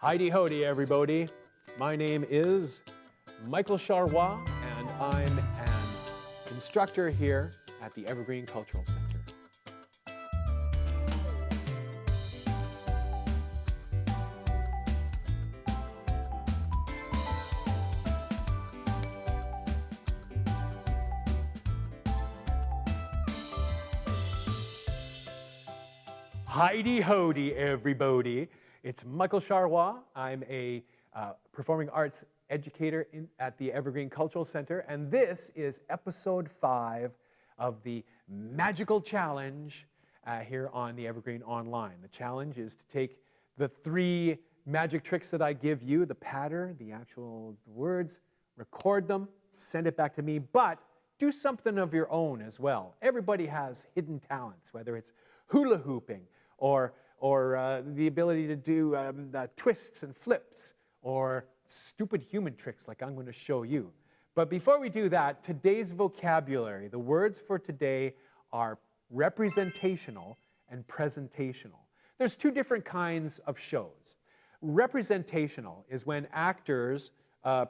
Hideehodee, everybody. My name is Michael Charrois, and I'm an instructor here at the Evergreen Cultural Center. Hideehodee, everybody. It's Michael Charrois. I'm a performing arts educator at the Evergreen Cultural Center, and this is episode 5 of the magical challenge here on the Evergreen Online. The challenge is to take the 3 magic tricks that I give you, the patter, the actual words, record them, send it back to me, but do something of your own as well. Everybody has hidden talents, whether it's hula hooping, or the ability to do twists and flips, or stupid human tricks like I'm going to show you. But before we do that, today's vocabulary, the words for today are representational and presentational. There's 2 different kinds of shows. Representational is when actors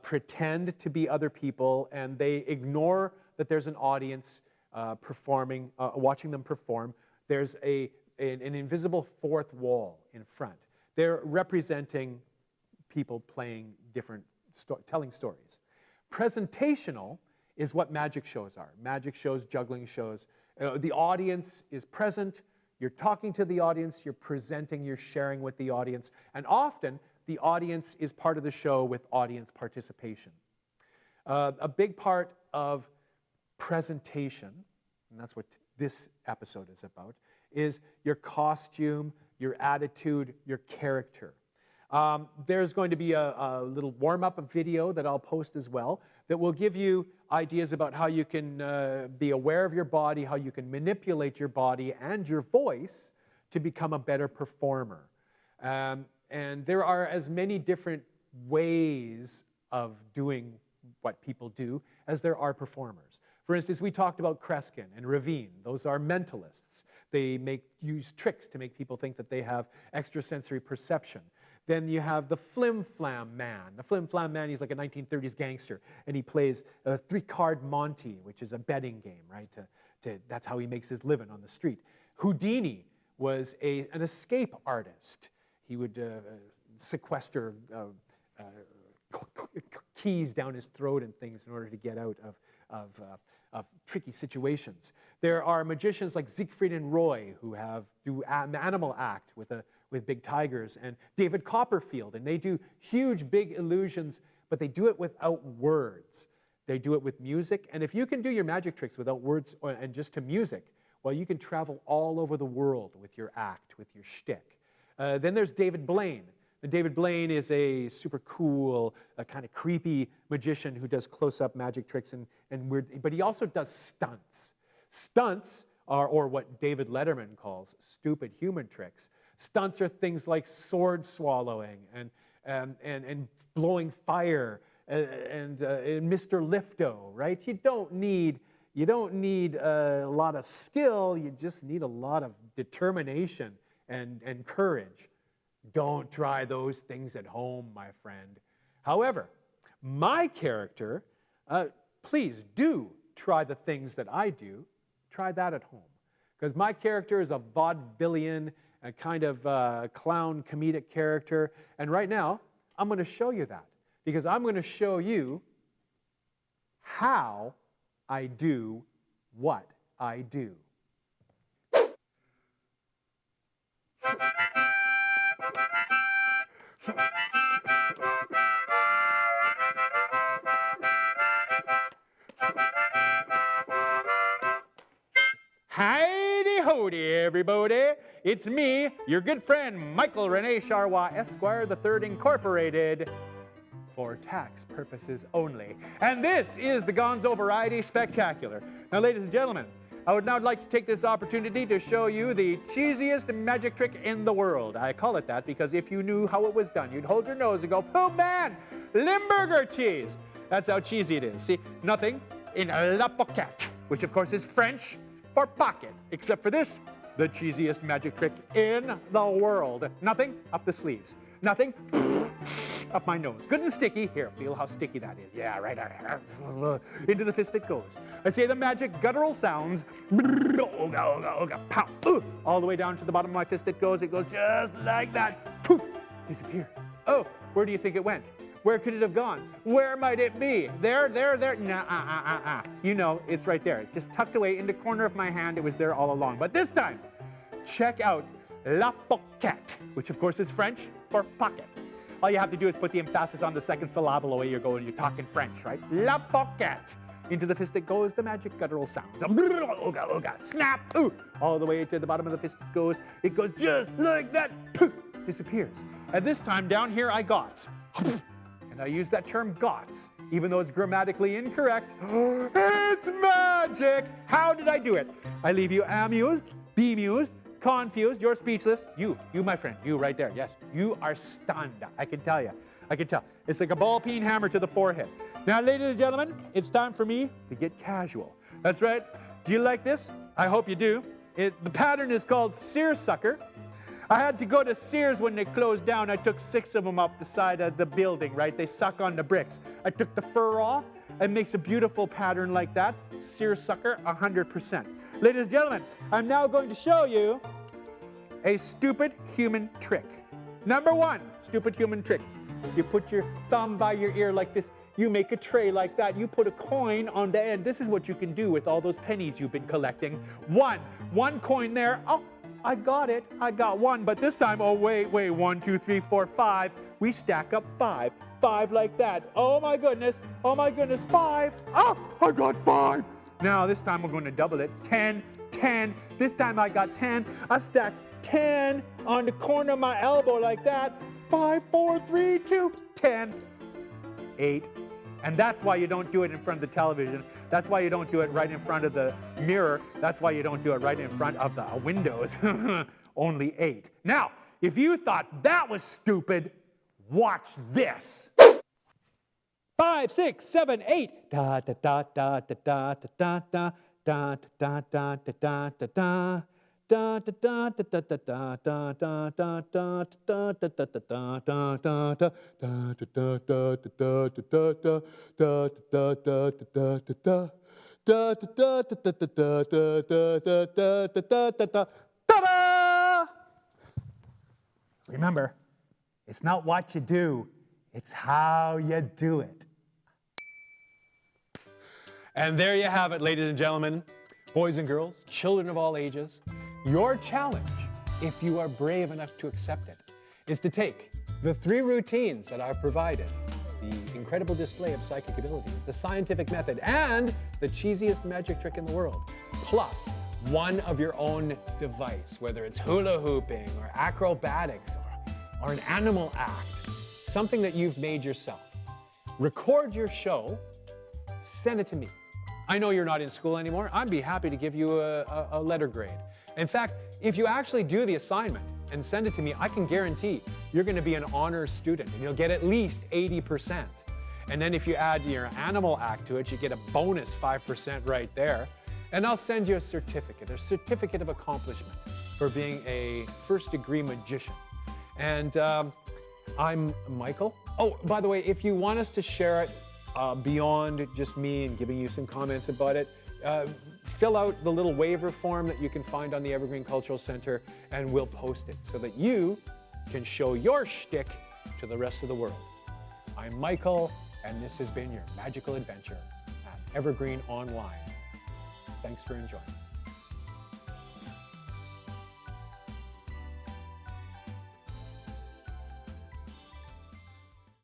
pretend to be other people and they ignore that there's an audience watching them perform. There's an invisible 4th wall in front. They're representing people playing different, telling stories. Presentational is what magic shows are. Magic shows, juggling shows. The audience is present. You're talking to the audience. You're presenting. You're sharing with the audience. And often, the audience is part of the show with audience participation. A big part of presentation, and that's what this episode is about, is your costume, your attitude, your character. There's going to be a little warm-up video that I'll post as well that will give you ideas about how you can be aware of your body, how you can manipulate your body and your voice to become a better performer. And there are as many different ways of doing what people do as there are performers. For instance, we talked about Kreskin and Ravine. Those are mentalists. They use tricks to make people think that they have extrasensory perception. Then you have the Flim Flam Man. The Flim Flam Man, he's like a 1930s gangster, and he plays a 3-card Monte, which is a betting game, right? That's how he makes his living on the street. Houdini was an escape artist. He would sequester keys down his throat and things in order to get out of tricky situations. There are magicians like Siegfried and Roy who do an animal act with big tigers, and David Copperfield, and they do huge, big illusions, but they do it without words. They do it with music, and if you can do your magic tricks without words and just to music, well, you can travel all over the world with your act, with your shtick. Then there's David Blaine. David Blaine is a super cool, kind of creepy magician who does close-up magic tricks and weird, but he also does stunts. Stunts are, or what David Letterman calls, stupid human tricks. Stunts are things like sword swallowing and blowing fire and Mr. Lifto, right? You don't need a lot of skill. You just need a lot of determination and courage. Don't try those things at home, my friend. However, my character, please do try the things that I do. Try that at home. Because my character is a vaudevillian, a kind of clown comedic character. And right now, I'm going to show you that. Because I'm going to show you how I do what I do. Hideehodee, everybody. It's me, your good friend, Michael Rene Charrois, Esquire III Incorporated, for tax purposes only. And this is the Gonzo Variety Spectacular. Now, ladies and gentlemen, I would now like to take this opportunity to show you the cheesiest magic trick in the world. I call it that because if you knew how it was done, you'd hold your nose and go, "Oh man, Limburger cheese." That's how cheesy it is. See, nothing in la pocket, which of course is French for pocket, except for this, the cheesiest magic trick in the world. Nothing up the sleeves. Nothing up my nose. Good and sticky. Here, feel how sticky that is. Yeah, right. Into the fist it goes. I say the magic guttural sounds. Ooga, ooga, ooga, pow. All the way down to the bottom of my fist it goes. It goes just like that. Poof, disappears. Oh, where do you think it went? Where could it have gone? Where might it be? There. Nah, You know, it's right there. It's just tucked away in the corner of my hand. It was there all along. But this time, check out la pocket, which of course is French for pocket. All you have to do is put the emphasis on the second syllable away you're going. You're talking French, right? La pocket. Into the fist it goes, the magic guttural sounds. Ooga, ooga, snap. Ooh. All the way to the bottom of the fist it goes. It goes just like that. Poof, disappears. And this time down here I got. And I use that term gots, even though it's grammatically incorrect. It's magic! How did I do it? I leave you amused, bemused, confused, you're speechless. You, my friend, you right there. Yes, you are stunned. I can tell you. I can tell. It's like a ball-peen hammer to the forehead. Now, ladies and gentlemen, it's time for me to get casual. That's right. Do you like this? I hope you do. The pattern is called seersucker. I had to go to Sears when they closed down. I took 6 of them up the side of the building, right? They suck on the bricks. I took the fur off. It makes a beautiful pattern like that. Seersucker, 100%. Ladies and gentlemen, I'm now going to show you a stupid human trick. Number 1, stupid human trick. You put your thumb by your ear like this. You make a tray like that. You put a coin on the end. This is what you can do with all those pennies you've been collecting. One coin there. Oh, I got it. I got 1. But this time, oh, wait. 1, 2, 3, 4, 5. We stack up 5. 5 like that. Oh, my goodness. 5. Oh, I got 5. Now, this time we're going to double it. 10. This time I got 10. I stacked 10 on the corner of my elbow like that. 5, 4, 3, 2, 10. 8. And that's why you don't do it in front of the television. That's why you don't do it right in front of the mirror. That's why you don't do it right in front of the windows. Only 8. Now, if you thought that was stupid, watch this. 5, 6, 7, 8. Da da da da da da da da da da da da da da da. Da da da da da da da da da da da da da da da da da da Ta-da! Remember, it's not what you do, it's how you do it. And there you have it, ladies and gentlemen, boys and girls, children of all ages. Your challenge, if you are brave enough to accept it, is to take the 3 routines that I've provided, the incredible display of psychic abilities, the scientific method, and the cheesiest magic trick in the world, plus one of your own device, whether it's hula hooping or acrobatics or an animal act, something that you've made yourself. Record your show, send it to me. I know you're not in school anymore. I'd be happy to give you a letter grade. In fact, if you actually do the assignment and send it to me, I can guarantee you're going to be an honors student and you'll get at least 80%. And then if you add your animal act to it, you get a bonus 5% right there. And I'll send you a certificate of accomplishment for being a first-degree magician. And I'm Michael. Oh, by the way, if you want us to share it beyond just me and giving you some comments about it, fill out the little waiver form that you can find on the Evergreen Cultural Center, and we'll post it so that you can show your shtick to the rest of the world. I'm Michael, and this has been your magical adventure at Evergreen Online. Thanks for enjoying.